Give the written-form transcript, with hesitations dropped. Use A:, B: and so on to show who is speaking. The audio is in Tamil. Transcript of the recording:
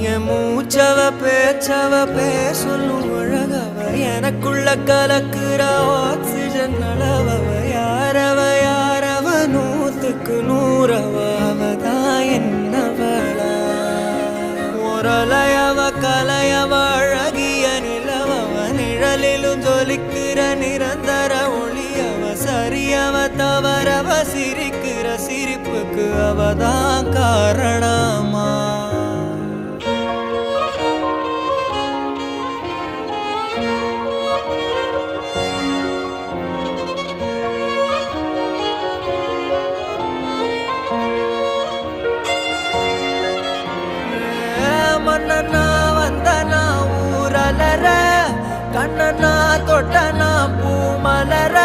A: என் மூச்சவ பேச்சவ பேசலும் அழகவ எனக்குள்ள கலக்குற ஆக்சிஜன் அளவவ யாரவ நூத்துக்கு நூறவ அவதான் என்னவளா ஒரலையவ கலையவ அழகிய நிலவவ நிழலிலும் ஜொலிக்கிற நிரந்தர ஒளியவ சரியவ தவறவ சிரிக்கிற சிரிப்புக்கு அவதான் காரணமா மன்னனா வந்தனா ஊரலர கண்ணனா தொட்டனா பூ மலர